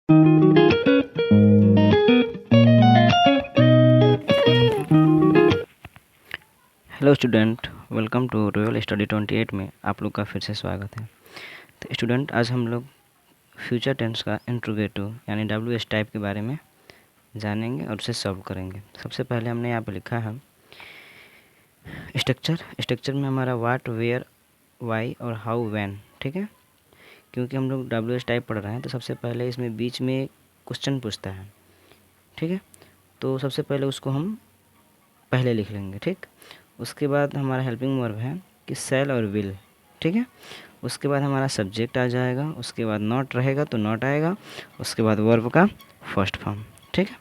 Hello student, welcome to Royal Study 28 में आप लोग का फिर से स्वागत है। तो स्टूडेंट, आज हम लोग फ्यूचर टेंस का इंट्रोगेटिव यानी WH टाइप के बारे में जानेंगे और उसे सॉल्व करेंगे। सबसे पहले हमने यहाँ पे लिखा है स्ट्रक्चर में हमारा व्हाट, वेयर, वाई और हाउ, व्हेन। ठीक है, क्योंकि हम लोग WH टाइप पढ़ रहे हैं तो सबसे पहले इसमें बीच में क्वेश्चन पूछता है। ठीक है, तो सबसे पहले उसको हम पहले लिख लेंगे। ठीक, उसके बाद हमारा हेल्पिंग वर्ब है कि शैल और विल। ठीक है, उसके बाद हमारा सब्जेक्ट आ जाएगा, उसके बाद नॉट रहेगा तो नॉट आएगा, उसके बाद वर्ब का फर्स्ट फॉर्म। ठीक है,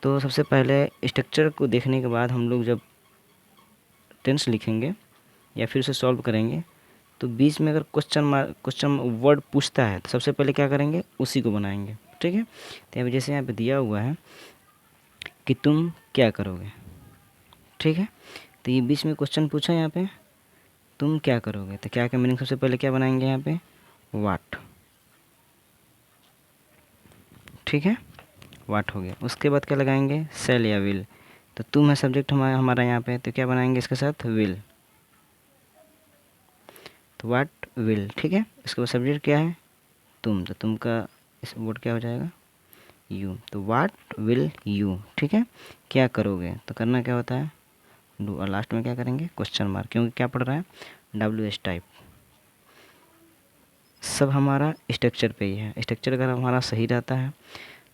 तो सबसे पहले स्ट्रक्चर को देखने के बाद हम लोग जब टेंस लिखेंगे या फिर उसे सॉल्व करेंगे तो बीच में अगर क्वेश्चन वर्ड पूछता है तो सबसे पहले क्या करेंगे, उसी को बनाएंगे। ठीक है, तो यहाँ जैसे यहाँ पे दिया हुआ है कि तुम क्या करोगे। ठीक है, तो ये बीच में क्वेश्चन पूछा यहाँ पे तुम क्या करोगे, तो क्या मीनिंग सबसे पहले क्या बनाएंगे यहाँ पे, वाट। ठीक है, वाट हो गया। उसके बाद क्या लगाएंगे, सेल या विल। तो तुम है सब्जेक्ट हमारा यहाँ पे, तो क्या बनाएंगे इसके साथ, विल। तो वाट विल। ठीक है, इसके बाद सब्जेक्ट क्या है, तुम, तो तुम का इस वर्ड क्या हो जाएगा, यू। तो वाट विल यू। ठीक है, क्या करोगे, तो करना क्या होता है, डू, और लास्ट में क्या करेंगे, क्वेश्चन मार्क, क्योंकि क्या पढ़ रहा है, WH टाइप। सब हमारा स्ट्रक्चर पे ही है। स्ट्रक्चर अगर हमारा सही रहता है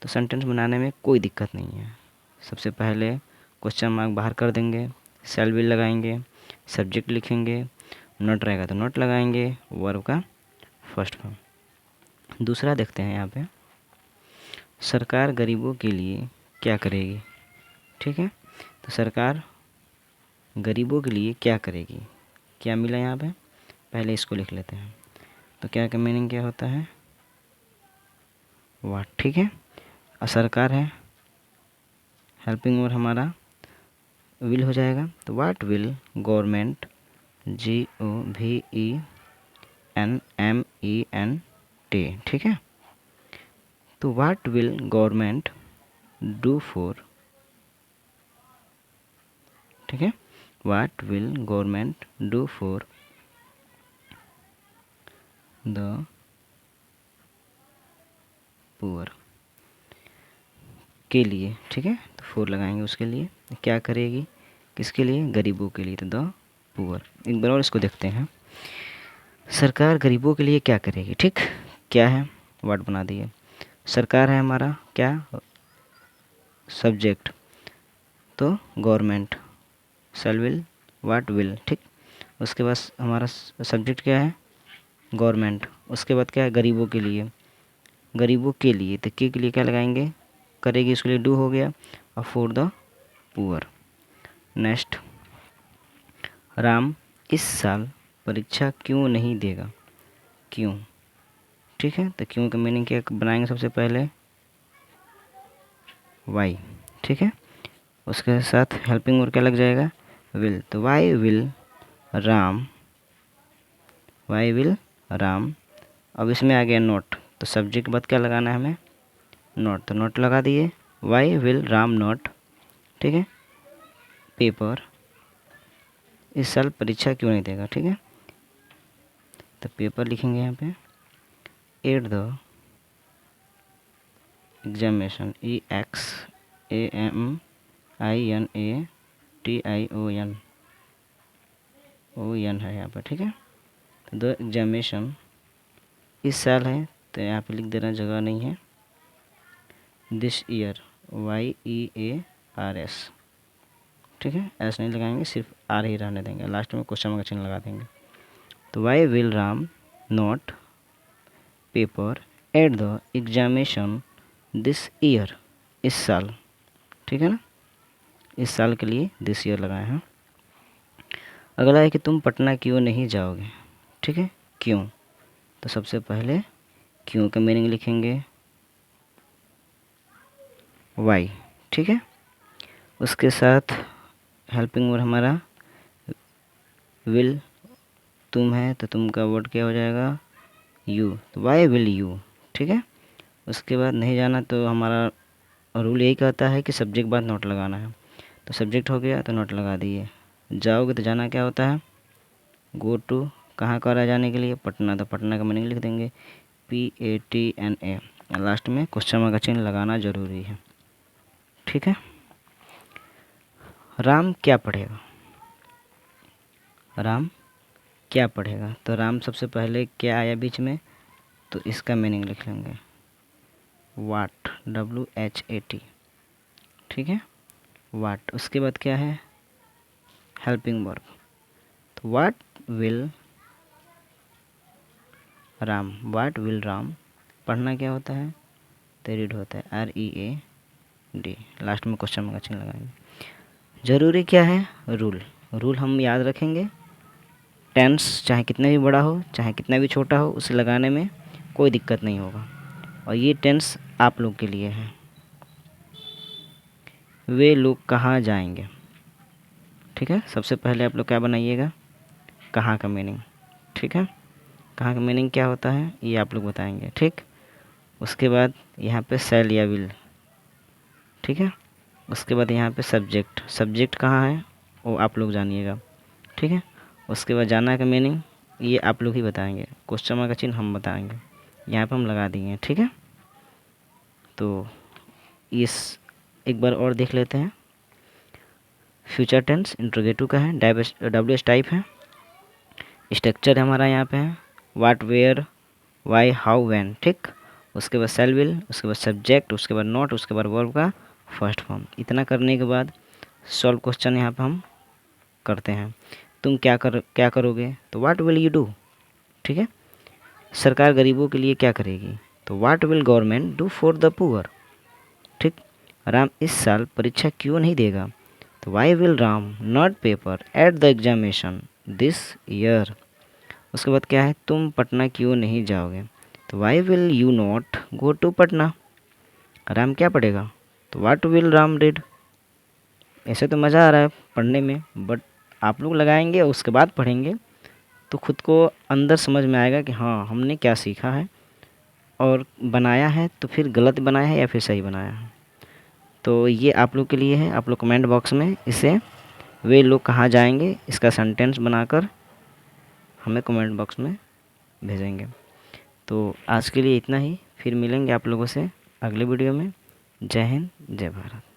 तो सेंटेंस बनाने में कोई दिक्कत नहीं है। सबसे पहले क्वेश्चन मार्क बाहर कर देंगे, सेल विल लगाएंगे, सब्जेक्ट लिखेंगे, नोट रहेगा तो नोट लगाएंगे, वर्ब का फर्स्ट फॉर्म। दूसरा देखते हैं यहाँ पे, सरकार गरीबों के लिए क्या करेगी। ठीक है, तो सरकार गरीबों के लिए क्या करेगी, क्या मिला यहाँ पे, पहले इसको लिख लेते हैं। तो क्या का मीनिंग क्या होता है, वाट। ठीक है, और सरकार है, हेल्पिंग और हमारा विल हो जाएगा। तो वाट विल गवर्नमेंट, GOVERNMENT। ठीक है, तो what will government do for. ठीक है, what will government do for the poor, के लिए। ठीक है, तो फोर लगाएंगे उसके लिए, क्या करेगी, किसके लिए, गरीबों के लिए, तो द पुअर। एक बार और इसको देखते हैं, सरकार गरीबों के लिए क्या करेगी। ठीक, क्या है, वर्ड बना दिए, सरकार है हमारा क्या, सब्जेक्ट, तो government, shell will, what will. ठीक, उसके बाद हमारा सब्जेक्ट क्या है, गवर्नमेंट, उसके बाद क्या है, गरीबों के लिए, गरीबों के लिए, तो के लिए क्या लगाएंगे, करेगी, उसके लिए डू हो गया, और for the poor. Next, Ram इस साल परीक्षा क्यों नहीं देगा, क्यों। ठीक है, तो क्यों का मीनिंग क्या बनाएंगे, सबसे पहले वाई। ठीक है, उसके साथ हेल्पिंग वर्ब क्या लग जाएगा, विल। तो why will Ram, why will Ram. अब इसमें आ गया नोट, तो सब्जेक्ट के बाद क्या लगाना है हमें, नोट, तो नोट लगा दिए, वाई विल राम नोट। ठीक है, पेपर इस साल परीक्षा क्यों नहीं देगा। ठीक है, तो पेपर लिखेंगे यहाँ पे, एट द एग्जामिनेशन, EXAMINATION है यहाँ पर। ठीक है, तो द एग्जामिनेशन इस साल है, तो यहाँ पे लिख देना, जगह नहीं है, दिस ईयर, YEARS। ठीक है, ऐसा नहीं लगाएंगे, सिर्फ आर ही रहने देंगे, लास्ट में क्वेश्चन मार्क चिन्ह लगा देंगे। तो why will Ram not paper at the examination this year, इस साल। ठीक है ना, इस साल के लिए दिस ईयर लगाए हैं। अगला है कि तुम पटना क्यों नहीं जाओगे। ठीक है, क्यों, तो सबसे पहले क्यों का मीनिंग लिखेंगे, वाई। ठीक है, उसके साथ हेल्पिंग वर्ड हमारा विल, तुम है तो तुम का वर्ड क्या हो जाएगा, यू, तो वाई विल यू। ठीक है, उसके बाद नहीं जाना तो हमारा रूल यही कहता है कि सब्जेक्ट के बाद नोट लगाना है। तो सब्जेक्ट हो गया तो नोट लगा दिए। जाओगे तो जाना क्या होता है, गो टू, कहाँ का रहा जाने के लिए, पटना, तो पटना का मीनिंग लिख देंगे PATNA। लास्ट में क्वेश्चन मार्क का चिन्ह लगाना ज़रूरी है। ठीक है। राम क्या पढ़ेगा, राम क्या पढ़ेगा, तो राम सबसे पहले क्या आया बीच में, तो इसका मीनिंग लिख लेंगे वाट, WHAT। ठीक है, वाट। उसके बाद क्या है, हेल्पिंग वर्ब, तो what will Ram, what will Ram. पढ़ना क्या होता है, तो रीड होता है READ। लास्ट में क्वेश्चन मार्क का चिन्ह लगाएंगे। ज़रूरी क्या है, रूल, रूल हम याद रखेंगे। टेंस चाहे कितना भी बड़ा हो चाहे कितना भी छोटा हो, उसे लगाने में कोई दिक्कत नहीं होगा। और ये टेंस आप लोग के लिए है। वे लोग कहाँ जाएंगे, ठीक है। सबसे पहले आप लोग क्या बनाइएगा, कहाँ का मीनिंग। ठीक है, कहाँ का मीनिंग क्या होता है ये आप लोग बताएंगे। ठीक, उसके बाद यहाँ पे शैल या विल। ठीक है, उसके बाद यहाँ पे सब्जेक्ट, सब्जेक्ट कहाँ है वो आप लोग जानिएगा। ठीक है, उसके बाद जाना का मीनिंग ये आप लोग ही बताएंगे, क्वेश्चन मार्क का चिन्ह हम बताएंगे, यहाँ पे हम लगा दिए। ठीक है, तो इस एक बार और देख लेते हैं। फ्यूचर टेंस इंट्रोगेटिव का है, WH टाइप है, स्ट्रक्चर हमारा यहाँ पे है वाट, वेयर, वाई, हाउ, व्हेन। ठीक, उसके बाद शैल विल, उसके बाद सब्जेक्ट, उसके बाद नॉट, उसके बाद वर्ब का फर्स्ट फॉर्म। इतना करने के बाद सॉल्व क्वेश्चन यहाँ पे हम करते हैं। तुम क्या करोगे, तो व्हाट विल यू डू। ठीक है, सरकार गरीबों के लिए क्या करेगी, तो what will government do for the poor. ठीक, राम इस साल परीक्षा क्यों नहीं देगा, तो why will Ram not paper at the examination this year. उसके बाद क्या है, तुम पटना क्यों नहीं जाओगे, तो why will you not go to Patna. Ram क्या पढ़ेगा, तो व्हाट विल राम रीड। ऐसे तो मज़ा आ रहा है पढ़ने में, बट आप लोग लगाएंगे और उसके बाद पढ़ेंगे तो खुद को अंदर समझ में आएगा कि हाँ हमने क्या सीखा है और बनाया है, तो फिर गलत बनाया है या फिर सही बनाया है। तो ये आप लोग के लिए है। आप लोग कमेंट बॉक्स में इसे वे लोग कहाँ जाएंगे इसका सेंटेंस बनाकर हमें कमेंट बॉक्स में भेजेंगे। तो आज के लिए इतना ही, फिर मिलेंगे आप लोगों से अगले वीडियो में। जय हिंद, जय भारत।